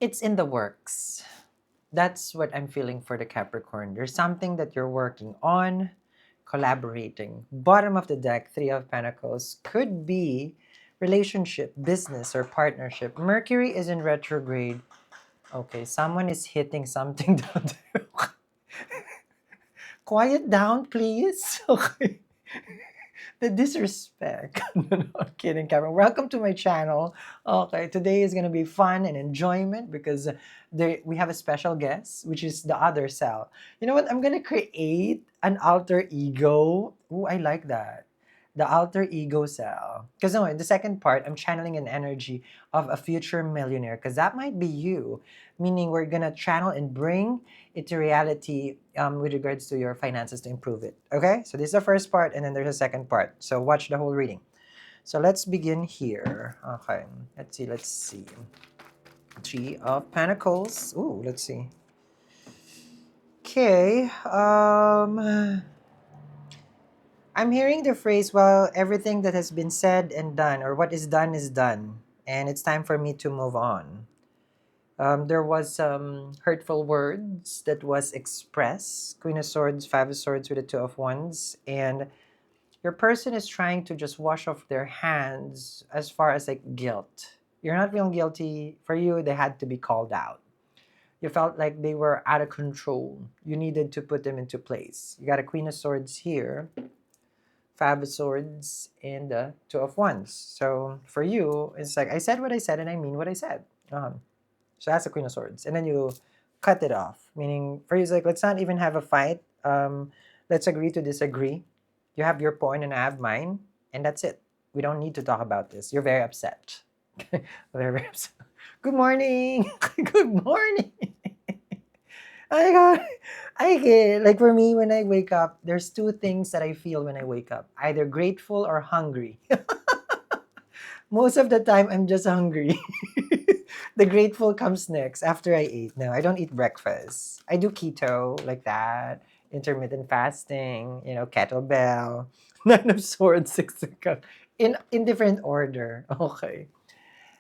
It's in the works. That's what I'm feeling for the Capricorn. There's something that you're working on, collaborating. Bottom of the deck, Three of Pentacles, could be relationship, business, or partnership. Mercury is in retrograde. Okay, someone is hitting something down there. Quiet down, please. Okay. The disrespect. No, I'm kidding, Cameron. Welcome to my channel. Okay, today is gonna be fun and enjoyment because we have a special guest, which is the other self. You know what? I'm gonna create an alter ego. Oh, I like that. The alter ego self. Because no, in the second part, I'm channeling an energy of a future millionaire. Because that might be you. Meaning we're gonna channel and bring it to reality with regards to your finances to improve it. Okay, so this is the first part, and then there's a second part. So watch the whole reading. So let's begin here. Okay, let's see. Three of Pentacles. Ooh, let's see. Okay, I'm hearing the phrase, well, everything that has been said and done, or what is done, and it's time for me to move on. There was some hurtful words that was expressed. Queen of Swords, Five of Swords with the Two of Wands. And your person is trying to just wash off their hands as far as like guilt. You're not feeling guilty. For you, they had to be called out. You felt like they were out of control. You needed to put them into place. You got a Queen of Swords here, Five of Swords, and the Two of Wands. So for you, it's like I said what I said and I mean what I said. So that's the Queen of Swords. And then you cut it off. Meaning, for you, it's like, let's not even have a fight. Let's agree to disagree. You have your point and I have mine. And that's it. We don't need to talk about this. You're very upset. Very, very upset. Good morning. Good morning. I got, I get, like for me, when I wake up, there's two things that I feel when I wake up. Either grateful or hungry. Most of the time, I'm just hungry. The grateful comes next after I eat. No, I don't eat breakfast. I do keto like that, intermittent fasting, kettlebell, Nine of Swords, Six of Cups, in different order. Okay.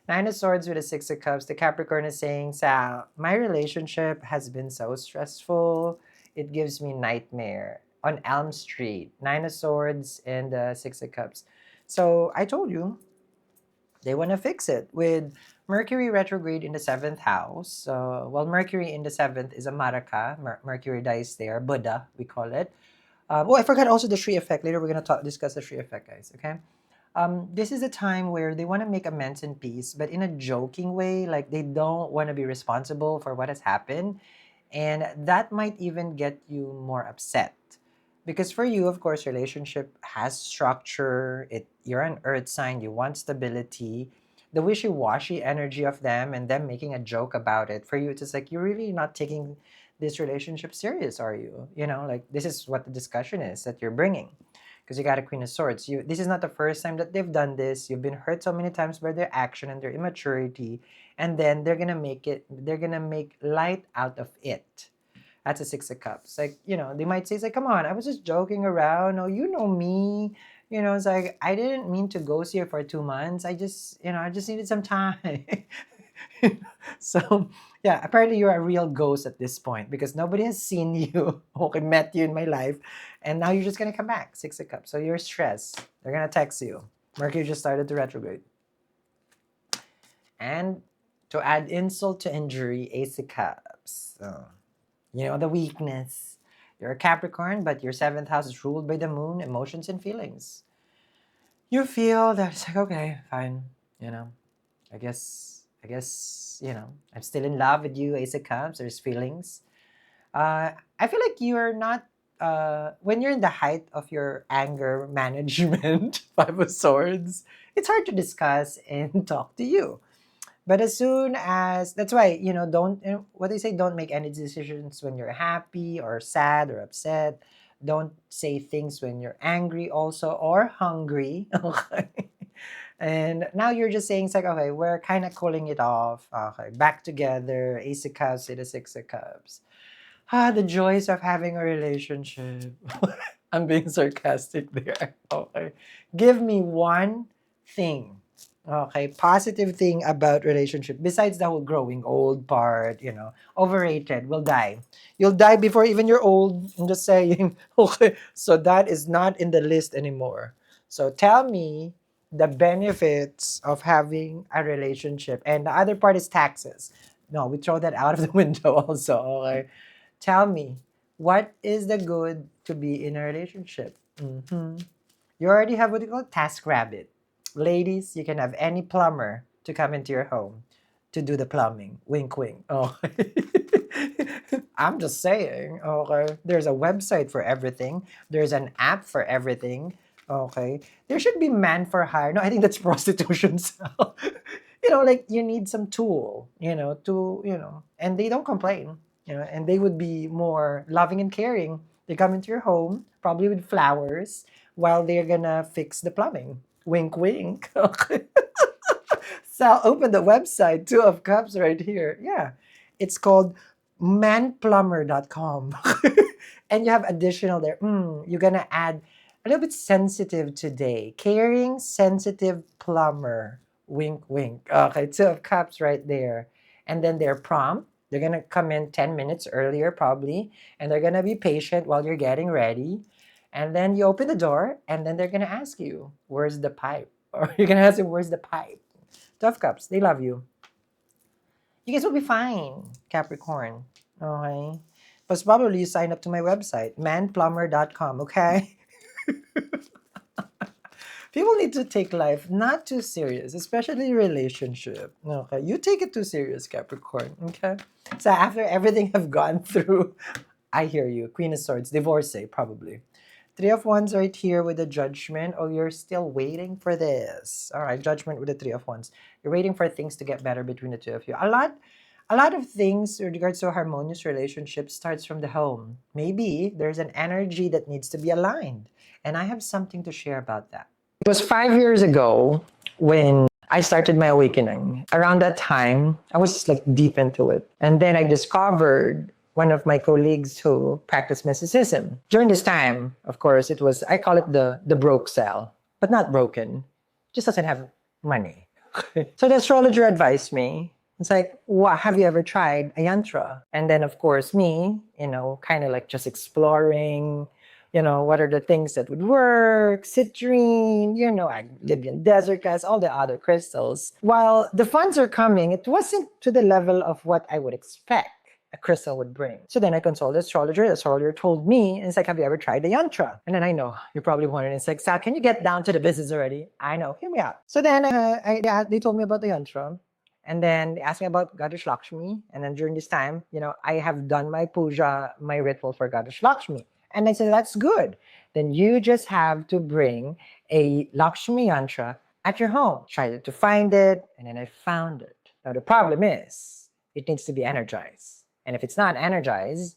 Nine of Swords with a Six of Cups. The Capricorn is saying, Sal, my relationship has been so stressful. It gives me nightmare. On Elm Street, Nine of Swords and Six of Cups. So I told you, they want to fix it with Mercury retrograde in the seventh house. Well, Mercury in the seventh is a Maraka. Mercury dies there. Buddha, we call it. Oh, I forgot also the Shri effect. Later, we're going to discuss the Shri effect, guys. Okay. This is a time where they want to make amends and peace, but in a joking way. Like they don't want to be responsible for what has happened. And that might even get you more upset. Because for you, of course, relationship has structure. You're an earth sign, you want stability. The wishy-washy energy of them and them making a joke about it, for you, it's just like you're really not taking this relationship serious, are you? Like this is what the discussion is that you're bringing. Because you got a Queen of Swords. This is not the first time that they've done this. You've been hurt so many times by their action and their immaturity, and then they're gonna make it. They're gonna make light out of it. That's a Six of Cups. Like, they might say, it's like, come on, I was just joking around. Oh, you know me. It's like, I didn't mean to ghost you for 2 months. I just needed some time. So, yeah, apparently you're a real ghost at this point because nobody has seen you, okay, met you in my life. And now you're just going to come back, Six of Cups. So you're stressed. They're going to text you. Mercury just started to retrograde. And to add insult to injury, Ace of Cups. So, the weakness. You're a Capricorn, but your seventh house is ruled by the moon, emotions and feelings. You feel that it's like, okay, fine. I guess, I'm still in love with you, Ace of Cups. There's feelings. I feel like you're not, when you're in the height of your anger management, Five of Swords, it's hard to discuss and talk to you. But as soon as that's why don't what they say, don't make any decisions when you're happy or sad or upset. Don't say things when you're angry also or hungry. Okay. And now you're just saying it's like, okay, we're kind of cooling it off. Okay, back together. Ace of Cups to the Six of Cups. The joys of having a relationship. I'm being sarcastic there. Okay. Give me one thing. Okay, positive thing about relationship besides the whole growing old part, overrated. Will die. You'll die before even you're old. I'm just saying. Okay, so that is not in the list anymore. So tell me the benefits of having a relationship, and the other part is taxes. No, we throw that out of the window also. Okay, tell me what is the good to be in a relationship? You already have what you call task rabbit. Ladies, you can have any plumber to come into your home to do the plumbing. Wink, wink. Oh, I'm just saying. Okay, there's a website for everything. There's an app for everything. Okay, there should be man for hire. No, I think that's prostitution. So, like you need some tool. And they don't complain. And they would be more loving and caring. They come into your home, probably with flowers, while they're gonna fix the plumbing. Wink, wink. Okay. So I'll open the website, Two of Cups right here. Yeah. It's called manplumber.com. And you have additional there. You're gonna add a little bit sensitive today. Caring, sensitive plumber. Wink, wink. Okay, Two of Cups right there. And then they're prompt. They're gonna come in 10 minutes earlier, probably, and they're gonna be patient while you're getting ready. And then you open the door, and then they're gonna ask you, "Where's the pipe?" Or you're gonna ask them, "Where's the pipe?" Tough Cups, they love you. You guys will be fine, Capricorn. Okay. But probably you sign up to my website, manplumber.com, okay? People need to take life not too serious, especially relationship. Okay. You take it too serious, Capricorn. Okay. So after everything I've gone through, I hear you. Queen of Swords, divorcee, probably. Three of Wands right here with the Judgment. Oh, you're still waiting for this. All right, Judgment with the Three of Wands. You're waiting for things to get better between the two of you. A lot of things with regards to a harmonious relationship starts from the home. Maybe there's an energy that needs to be aligned. And I have something to share about that. It was 5 years ago when I started my awakening. Around that time, I was like deep into it. And then I discovered one of my colleagues who practiced mysticism. During this time, of course, I call it the broke cell, but not broken. Just doesn't have money. So the astrologer advised me. It's like, have you ever tried a yantra? And then, of course, me, kind of like just exploring, what are the things that would work, citrine, Libyan desert gas, all the other crystals. While the funds are coming, it wasn't to the level of what I would expect a crystal would bring. So then I consulted the astrologer. The astrologer told me, and it's like, have you ever tried the yantra? And then I know, you're probably wondering, it's like, Sal, can you get down to the business already? I know, hear me out. So then they told me about the yantra. And then they asked me about Goddess Lakshmi. And then during this time, I have done my puja, my ritual for Goddess Lakshmi. And I said, that's good. Then you just have to bring a Lakshmi yantra at your home. Tried to find it, and then I found it. Now the problem is, it needs to be energized. And if it's not energized,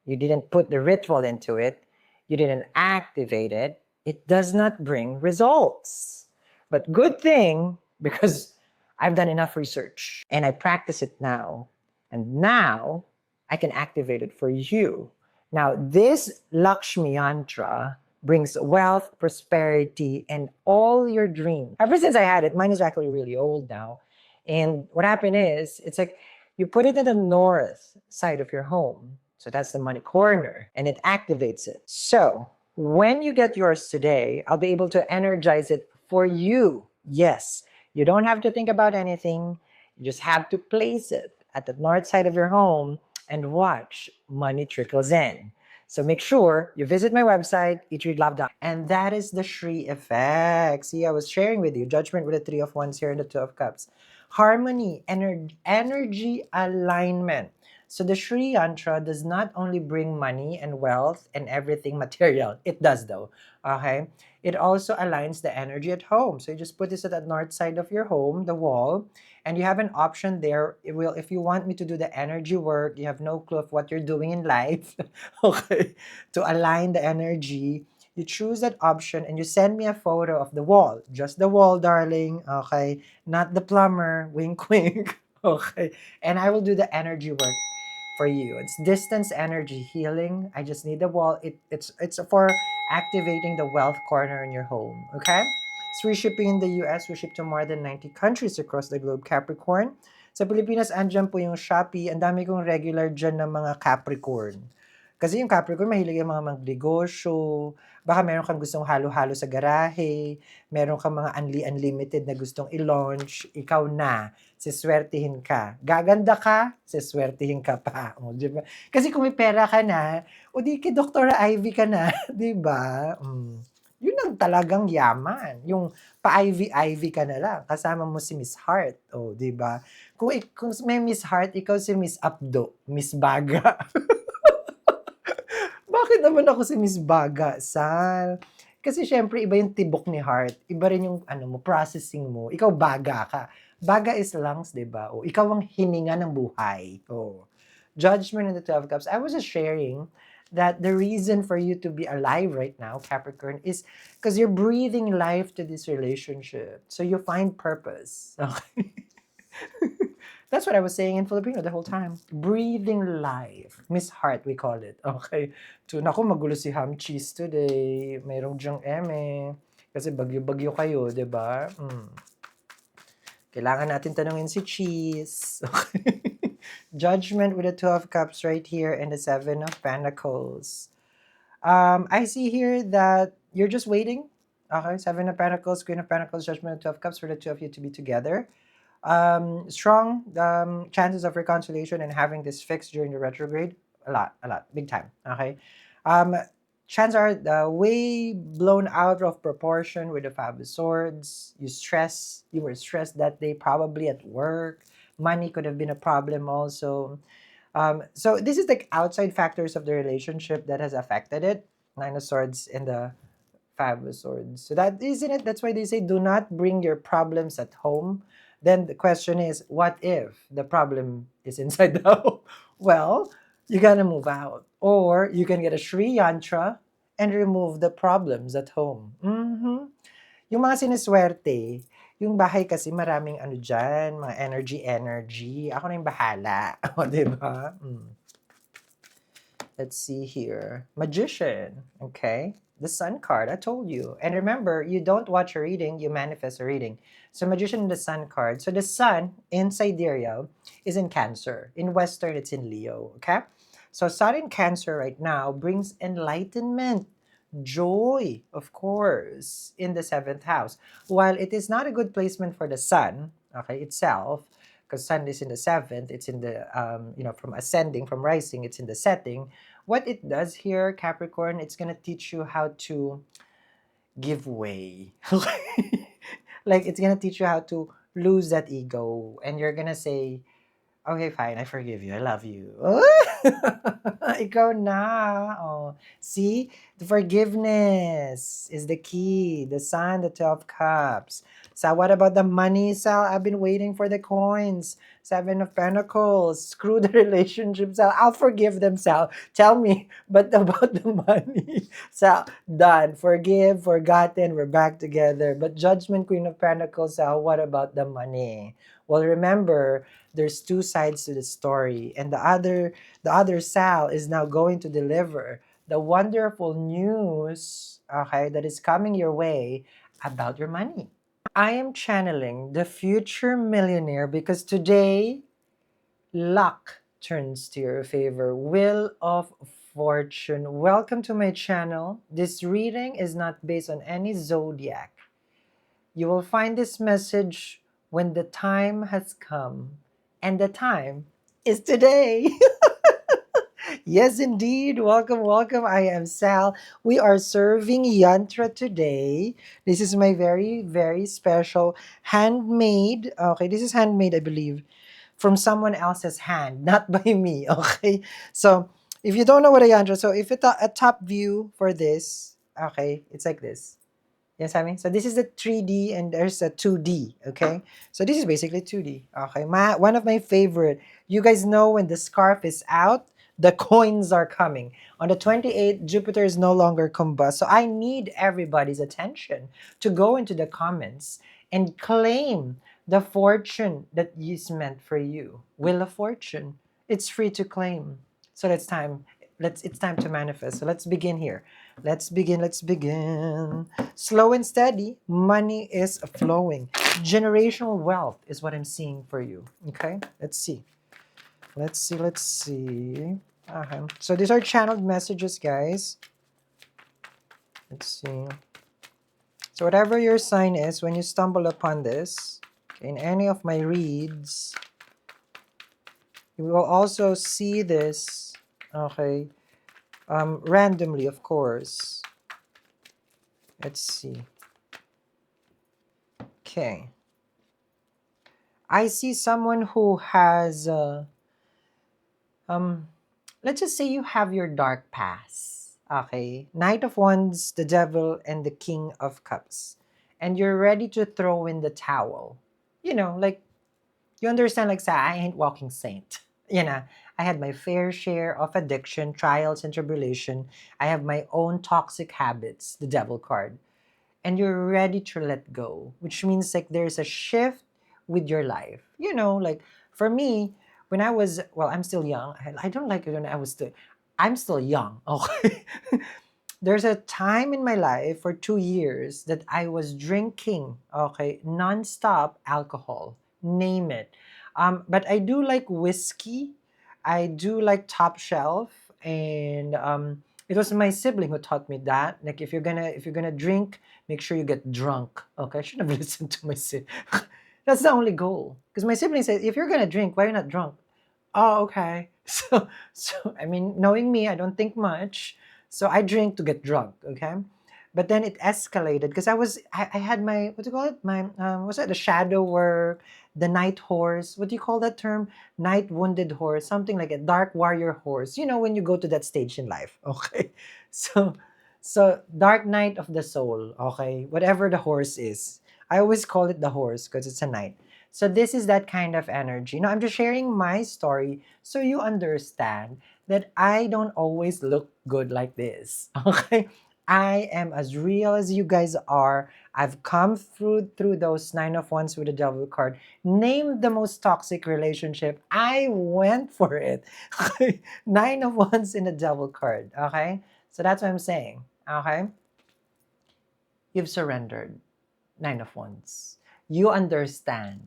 you didn't put the ritual into it, you didn't activate it, it does not bring results. But good thing, because I've done enough research and I practice it now. And now I can activate it for you. Now, this Lakshmi Yantra brings wealth, prosperity, and all your dreams. Ever since I had it, mine is actually really old now. And what happened is, it's like you put it in the north side of your home. So that's the money corner, and it activates it. So when you get yours today, I'll be able to energize it for you. Yes, you don't have to think about anything. You just have to place it at the north side of your home and watch money trickles in. So make sure you visit my website, eatreadlove.com. And that is the Shri effect. See, I was sharing with you Judgment with the Three of Wands here and the Two of Cups. Harmony, energy alignment. So the Shri Yantra does not only bring money and wealth and everything material. It does though. Okay. It also aligns the energy at home. So you just put this at the north side of your home, the wall, and you have an option there. If you want me to do the energy work, you have no clue of what you're doing in life. Okay. To align the energy, you choose that option and you send me a photo of the wall. Just the wall, darling. Okay. Not the plumber. Wink, wink. Okay. And I will do the energy work for you. It's distance energy healing. I just need the wall. It's for activating the wealth corner in your home. Okay? It's free shipping in the US. We ship to more than 90 countries across the globe, Capricorn. Sa Pilipinas, andyan po yung Shopee. Ang dami kong regular dyan ng mga Capricorn. Kasi yung Capricorn, mahilig yung mga magnegosyo. Baka meron kang gustong halo-halo sa garahe. Meron kang mga unlimited na gustong i-launch. Ikaw na. Siswertihin ka. Gaganda ka, siswertihin ka pa. O, di ba? Kasi kung may pera ka na, o di kay Dr. Ivy ka na. Di ba? Yun ang talagang yaman. Yung pa-Ivy-Ivy ka na lang. Kasama mo si Miss Heart. O, di ba? Kung may Miss Heart, ikaw si Miss Abdo, Miss Baga. Bakit naman ako si Miss Baga, Sal? Kasi syempre, iba yung tibok ni Heart. Iba rin yung processing mo. Ikaw baga ka. Baga is lungs, di ba? O, ikaw ang hininga ng buhay. O. Judgment in the 12 Cups. I was just sharing that the reason for you to be alive right now, Capricorn, is because you're breathing life to this relationship. So you find purpose. Okay? That's what I was saying in Filipino the whole time. Breathing life. Miss Heart, we call it. Okay. So, naku, magulo si Ham Cheese today. Mayroong dyang eme. Kasi bagyo-bagyo kayo, di ba? Kailangan natin tanungin si Cheese. Okay. Judgment with the 12 Cups right here and the 7 of Pentacles. I see here that you're just waiting. Okay, 7 of Pentacles, Queen of Pentacles, Judgment, 12 Cups for the two of you to be together. Strong chances of reconciliation and having this fixed during the retrograde. A lot, big time. Okay. Chances are way blown out of proportion with the Five of Swords. You were stressed that day, probably at work. Money could have been a problem also. So this is the outside factors of the relationship that has affected it. Nine of Swords and the Five of Swords. So that isn't it. That's why they say do not bring your problems at home. Then the question is, what if the problem is inside the home? Well, you gotta move out. Or you can get a Shri Yantra and remove the problems at home. Yung mga siniswerte, yung bahay kasi maraming dyan, mga energy. Ako na yung bahala. O, diba? Let's see here. Magician. Okay. The Sun card, I told you. And remember, you don't watch a reading, you manifest a reading. So Magician and the Sun card. So the Sun in Sidereal is in Cancer. In Western, it's in Leo. Okay? So Sun in Cancer right now brings enlightenment, joy, of course, in the 7th house. While it is not a good placement for the Sun, okay, itself, because Sun is in the 7th, it's in the, from ascending, from rising, it's in the setting. What it does here, Capricorn, it's going to teach you how to give way. Like, it's going to teach you how to lose that ego. And you're going to say, okay, fine, I forgive you. I love you. Ikaw na. Oh. See? The forgiveness is the key. The Sun, the 12 Cups. So what about the money, Sal? I've been waiting for the coins. 7 of Pentacles. Screw the relationship, Sal. I'll forgive them, Sal. Tell me. But about the money, Sal, done. Forgive, forgotten. We're back together. But Judgment, Queen of Pentacles, Sal, what about the money? Well, remember, there's two sides to the story, and the other Sal is now going to deliver the wonderful news, okay, that is coming your way about your money. I am channeling the future millionaire because today luck turns to your favor. Wheel of Fortune. Welcome to my channel. This reading is not based on any zodiac. You will find this message when the time has come. And the time is today. Yes, indeed. Welcome, welcome. I am Sal. We are serving Yantra today. This is my very, very special handmade. Okay, this is handmade, I believe, from someone else's hand, not by me. Okay, so if you don't know what a Yantra, so if it's a top view for this, okay, it's like this. Yes, I mean, so this is the 3D and there's a 2D, okay? So this is basically 2D, okay? One of my favorite. You guys know when the scarf is out, the coins are coming. On the 28th, Jupiter is no longer combust. So I need everybody's attention to go into the comments and claim the fortune that is meant for you. Wheel of Fortune. It's free to claim. So it's time. It's time to manifest. So let's begin here. Let's begin. Slow and steady, money is flowing. Generational wealth is what I'm seeing for you. Okay? Let's see. So these are channeled messages, guys. Let's see. So whatever your sign is, when you stumble upon this, in any of my reads, you will also see this, okay, randomly, of course. Let's see. Okay. I see someone who has, let's just say you have your dark past. Okay. Knight of Wands, the Devil, and the King of Cups. And you're ready to throw in the towel. You know, like, you understand, like, say, I ain't walking saint. You know, I had my fair share of addiction, trials, and tribulation. I have my own toxic habits, the Devil card. And you're ready to let go, which means like there's a shift with your life. You know, like for me, when I was, well, I'm still young. I don't like it when I'm still young. Okay. There's a time in my life for 2 years that I was drinking, okay, nonstop alcohol, name it. But I do like whiskey. I do like top shelf, and it was my sibling who taught me that. Like if you're gonna drink, make sure you get drunk. Okay, I should have listened to my sibling. That's the only goal. Because my sibling said, if you're gonna drink, why are you not drunk? Oh, okay. So I mean, knowing me, I don't think much. So I drink to get drunk, okay? But then it escalated because I had my, what do you call it? My what's that? The shadow work, the night horse. What do you call that term? Night wounded horse, something like a dark warrior horse. You know when you go to that stage in life, okay? So so dark night of the soul, okay? Whatever the horse is. I always call it the horse because it's a night. So this is that kind of energy. I'm just sharing my story so you understand that I don't always look good like this. Okay? I am as real as you guys are. I've come through those 9 of Wands with the Devil card. Name the most toxic relationship. I went for it. 9 of Wands in the Devil card. Okay? So that's what I'm saying. Okay? You've surrendered. 9 of Wands. You understand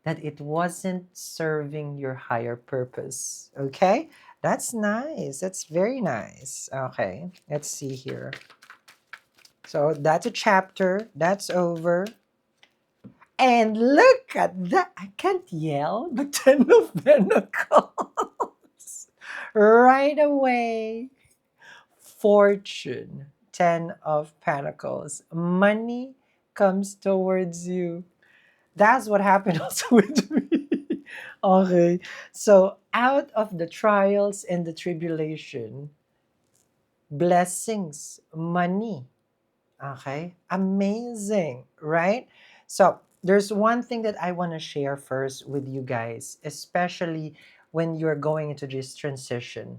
that it wasn't serving your higher purpose. Okay? That's nice. That's very nice. Okay, let's see here. So that's a chapter. That's over. And look at that. I can't yell. The 10 of Pentacles. Right away. Fortune. 10 of Pentacles. Money comes towards you. That's what happened also with me. Okay. So out of the trials and the tribulation, blessings, money. Okay. Amazing, right? So there's one thing that I want to share first with you guys, especially when you're going into this transition.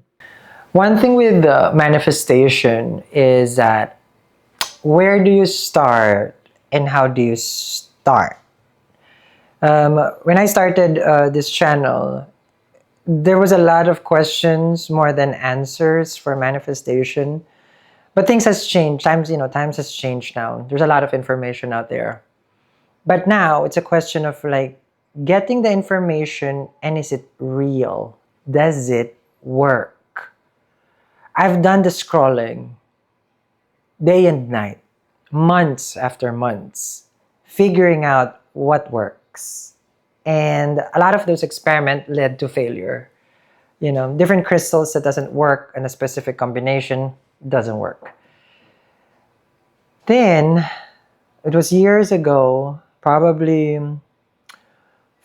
One thing with the manifestation is that where do you start and how do you start? When I started this channel, there was a lot of questions more than answers for manifestation. But things has changed. Times has changed now. There's a lot of information out there. But now it's a question of like getting the information, and is it real? Does it work? I've done the scrolling day and night, months after months, figuring out what works. And a lot of those experiments led to failure. Different crystals that doesn't work in a specific combination doesn't work. Then, it was years ago, probably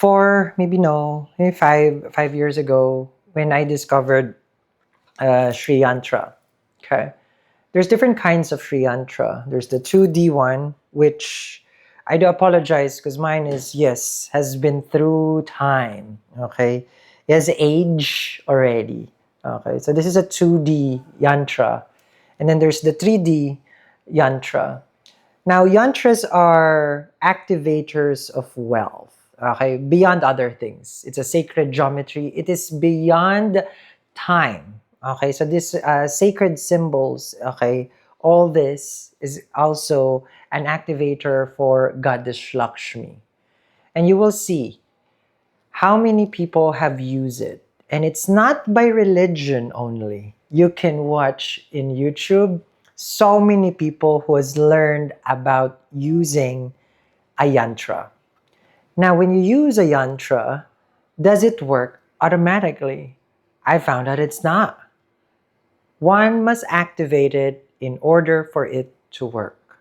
maybe 5 years ago, when I discovered Shri Yantra. Okay. There's different kinds of Shri Yantra. There's the 2D one, which I do apologize because mine has been through time. Okay. It has age already. Okay. So this is a 2D Yantra. And then there's the 3D Yantra. Now, yantras are activators of wealth, okay, beyond other things. It's a sacred geometry. It is beyond time, Okay, so this sacred symbols, okay, all this is also an activator for Goddess Lakshmi. And you will see how many people have used it. And it's not by religion only. You can watch in YouTube so many people who has learned about using a yantra. Now, when you use a yantra, does it work automatically? I found out it's not. One must activate it in order for it to work.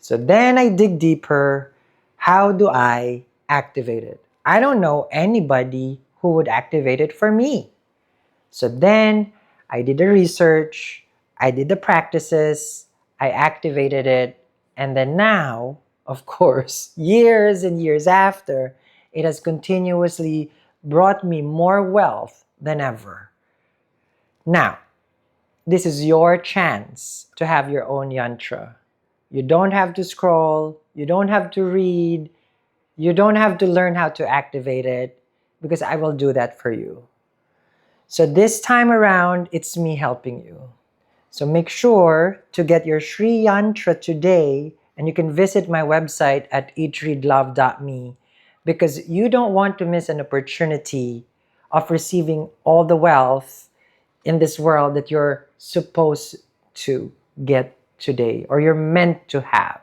So then I dig deeper. How do I activate it? I don't know anybody who would activate it for me. So then I did the research, I did the practices, I activated it, and then now, of course, years and years after, it has continuously brought me more wealth than ever. Now, this is your chance to have your own yantra. You don't have to scroll, you don't have to read, you don't have to learn how to activate it because I will do that for you. So this time around, it's me helping you. So make sure to get your Shri Yantra today, and you can visit my website at eatreadlove.me because you don't want to miss an opportunity of receiving all the wealth in this world that you're supposed to get today or you're meant to have.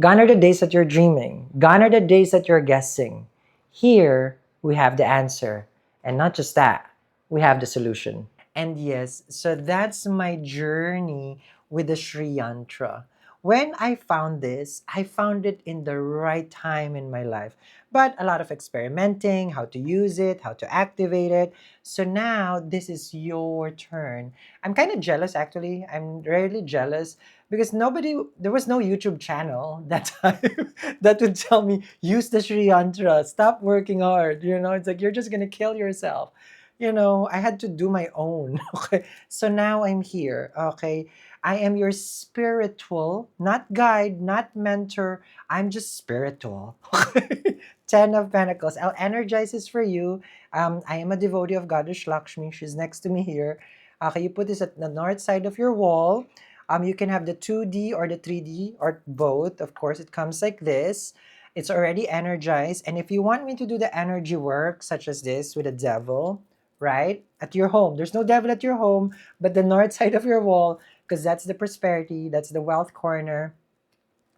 Gone are the days that you're dreaming. Gone are the days that you're guessing. Here, we have the answer. And not just that, we have the solution. And yes, so that's my journey with the Sri Yantra. When I found this, I found it in the right time in my life. But a lot of experimenting, how to use it, how to activate it. So now this is your turn. I'm kind of jealous actually. I'm really jealous because there was no YouTube channel that time that would tell me, use the Sri Yantra, stop working hard. It's like you're just going to kill yourself. I had to do my own. Okay. So now I'm here. Okay. I am your spiritual, not guide, not mentor. I'm just spiritual. Okay. Ten of Pentacles. I'll energize this for you. I am a devotee of Goddess Lakshmi. She's next to me here. Okay. You put this at the north side of your wall. You can have the 2D or the 3D or both. Of course, it comes like this. It's already energized. And if you want me to do the energy work, such as this with a devil, right? At your home. There's no devil at your home, but the north side of your wall, because that's the prosperity, that's the wealth corner.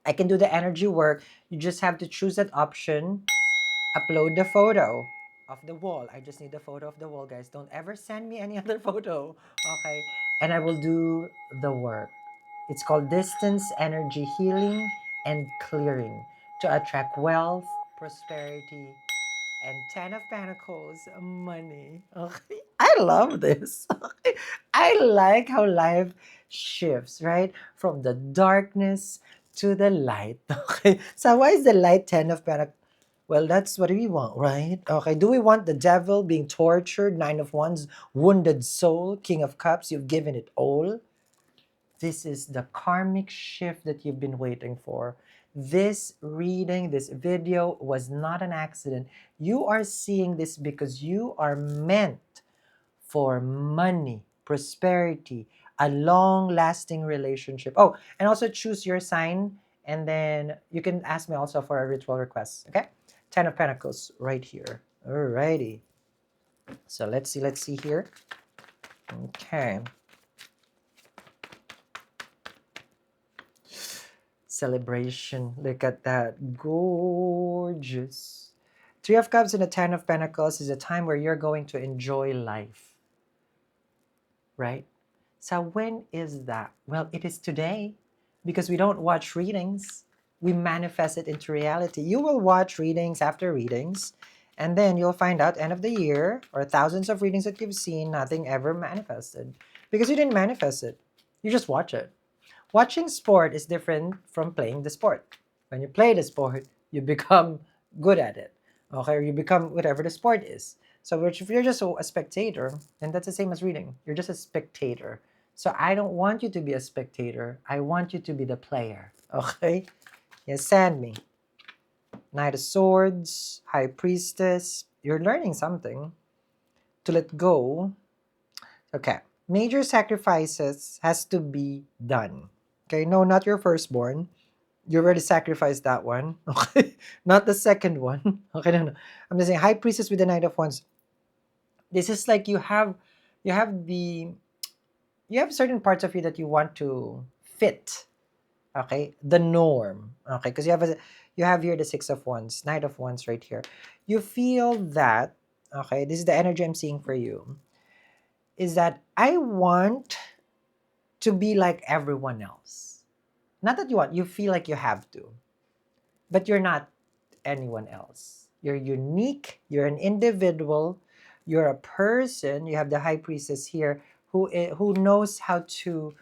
I can do the energy work. You just have to choose that option, upload the photo of the wall. I just need the photo of the wall, guys. Don't ever send me any other photo. Okay. And I will do the work. It's called distance energy healing and clearing to attract wealth, prosperity, and Ten of Pentacles, money. Okay. I love this. Okay. I like how life shifts, right? From the darkness to the light. Okay. So why is the light Ten of Pentacles? Well, that's what we want, right? Okay. Do we want the devil being tortured? Nine of Wands, wounded soul, King of Cups, you've given it all. This is the karmic shift that you've been waiting for. This reading, this video was not an accident. You are seeing this because you are meant for money, prosperity, a long-lasting relationship. Oh, and also choose your sign, and then you can ask me also for a ritual request, okay? Ten of Pentacles right here. Alrighty. So let's see here. Okay. Celebration. Look at that. Gorgeous. Three of Cups and the Ten of Pentacles is a time where you're going to enjoy life. Right? So when is that? Well, it is today because we don't watch readings. We manifest it into reality. You will watch readings after readings, and then you'll find out end of the year or thousands of readings that you've seen, nothing ever manifested because you didn't manifest it. You just watch it. Watching sport is different from playing the sport. When you play the sport, you become good at it. Okay, or you become whatever the sport is. So if you're just a spectator, then that's the same as reading. You're just a spectator. So I don't want you to be a spectator. I want you to be the player. Okay? Yes, send me. Knight of Swords, High Priestess. You're learning something to let go. Okay. Major sacrifices has to be done. Okay, no, not your firstborn. You already sacrificed that one. Okay, not the second one. Okay, no, no. I'm just saying, high priestess with the Knight of Wands. This is like you have the, you have certain parts of you that you want to fit. Okay, the norm. Okay, because you have here the Six of Wands, Knight of Wands right here. You feel that, okay, this is the energy I'm seeing for you, is that I want to be like everyone else. Not that you want, you feel like you have to, but you're not anyone else. You're unique, you're an individual, you're a person. You have the high priestess here who knows how to,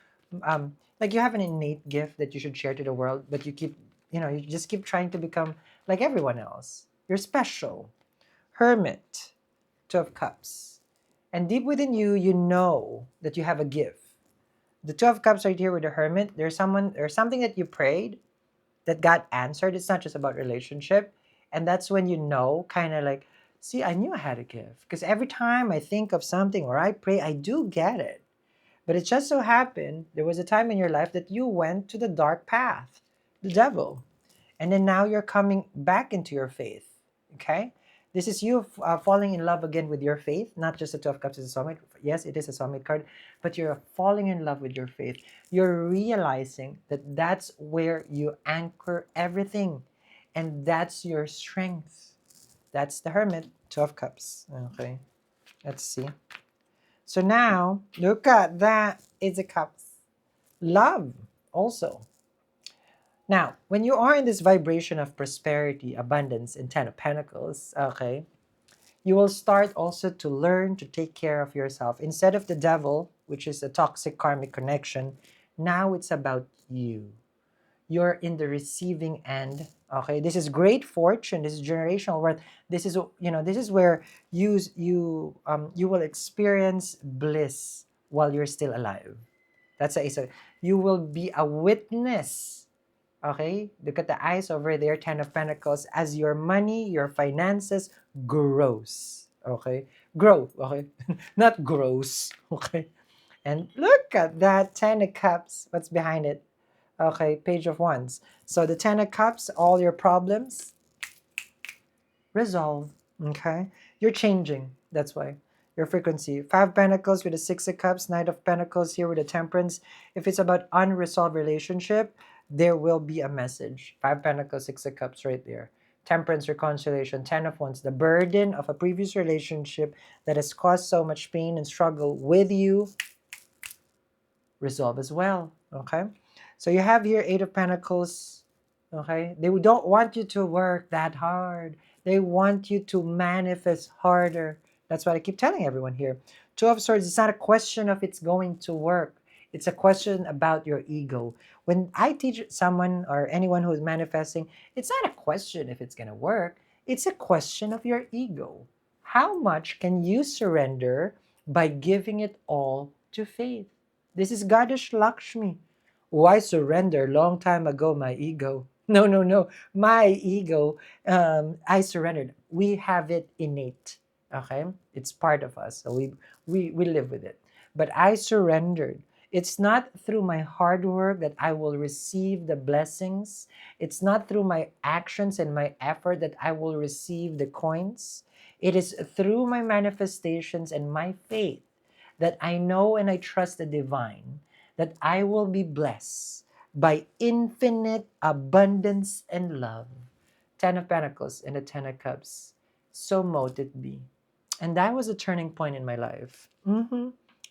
like, you have an innate gift that you should share to the world, but you keep, you just keep trying to become like everyone else. You're special. Hermit, Two of Cups. And deep within you, you know that you have a gift. The Two of Cups right here with the Hermit, there's something that you prayed that got answered. It's not just about relationship. And that's when you know, kind of like, see, I knew I had a gift. Because every time I think of something or I pray, I do get it. But it just so happened there was a time in your life that you went to the dark path, the devil. And then now you're coming back into your faith. Okay? This is you falling in love again with your faith, not just the Two of Cups is a soulmate. Yes, it is a soulmate card, but you're falling in love with your faith. You're realizing that that's where you anchor everything, and that's your strength. That's the Hermit, Two of Cups. Okay, let's see. So now, look at that. It's a Cups. Love also. Now, when you are in this vibration of prosperity, abundance, and Ten of Pentacles, okay, you will start also to learn to take care of yourself. Instead of the devil, which is a toxic karmic connection, now it's about you. You're in the receiving end. Okay, this is great fortune. This is generational wealth. This is, this is where you will experience bliss while you're still alive. That's a, so you will be a witness. Okay, look at the eyes over there, Ten of Pentacles, as your money, your finances grows. Okay, grow. Okay, not gross. Okay, and look at that Ten of Cups. What's behind it? Okay, Page of Wands. So the Ten of Cups, all your problems resolve. Okay, you're changing. That's why your frequency. Five Pentacles with the Six of Cups, Knight of Pentacles here with the Temperance. If it's about unresolved relationship, there will be a message. Five Pentacles, Six of Cups right there. Temperance, reconciliation, Ten of Wands. The burden of a previous relationship that has caused so much pain and struggle with you, resolve as well. Okay, so you have here Eight of Pentacles. Okay, they don't want you to work that hard. They want you to manifest harder. That's what I keep telling everyone here. Two of Swords, it's not a question of it's going to work. It's a question about your ego. When I teach someone or anyone who is manifesting, it's not a question if it's going to work. It's a question of your ego. How much can you surrender by giving it all to faith? This is Goddess Lakshmi. Why surrender long time ago my ego? No, no, no. My ego, I surrendered. We have it innate. Okay? It's part of us. So we live with it. But I surrendered. It's not through my hard work that I will receive the blessings. It's not through my actions and my effort that I will receive the coins. It is through my manifestations and my faith that I know and I trust the divine, that I will be blessed by infinite abundance and love. Ten of Pentacles and the Ten of Cups. So mote it be. And that was a turning point in my life.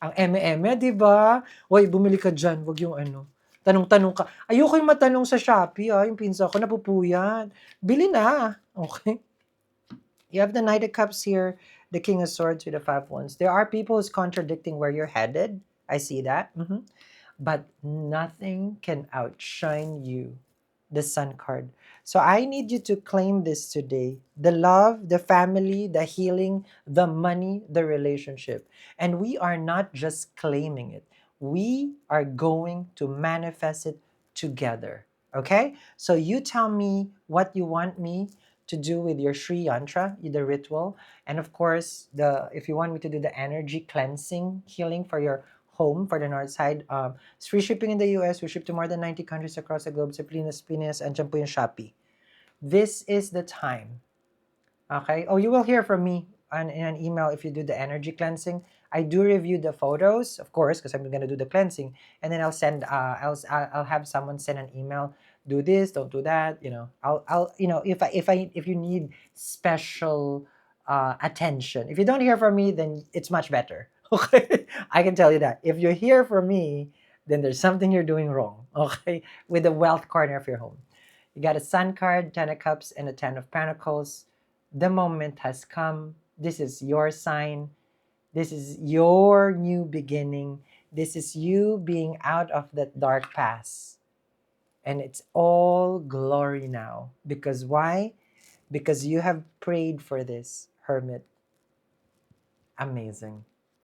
Ang eme-eme, di ba? Hoy, bumili ka dyan. Wag yung ano. Tanong-tanong ka. Ayoko yung matanong sa Shopee, yung pinsa ko, napupuyan. Bili na. Okay? You have the Knight of Cups here, the King of Swords with the Five Wands. There are people who's contradicting where you're headed. I see that. But nothing can outshine you, the Sun card. So I need you to claim this today. The love, the family, the healing, the money, the relationship. And we are not just claiming it. We are going to manifest it together. Okay? So you tell me what you want me to do with your Shri Yantra, the ritual. And of course, if you want me to do the energy cleansing, healing for your home for the north side. It's free shipping in the US. We ship to more than 90 countries across the globe. Sa Pinas, and dyan po yung Shopee. This is the time. Okay. Oh, you will hear from me in an email if you do the energy cleansing. I do review the photos, of course, because I'm gonna do the cleansing, and then I'll send. I'll have someone send an email. Do this, don't do that. I'll if you need special attention. If you don't hear from me, then it's much better. Okay, I can tell you that. If you hear from me, then there's something you're doing wrong. Okay, with the wealth corner of your home. You got a Sun card, Ten of Cups, and a Ten of Pentacles. The moment has come. This is your sign. This is your new beginning. This is you being out of that dark past. And it's all glory now. Because why? Because you have prayed for this, Hermit. Amazing.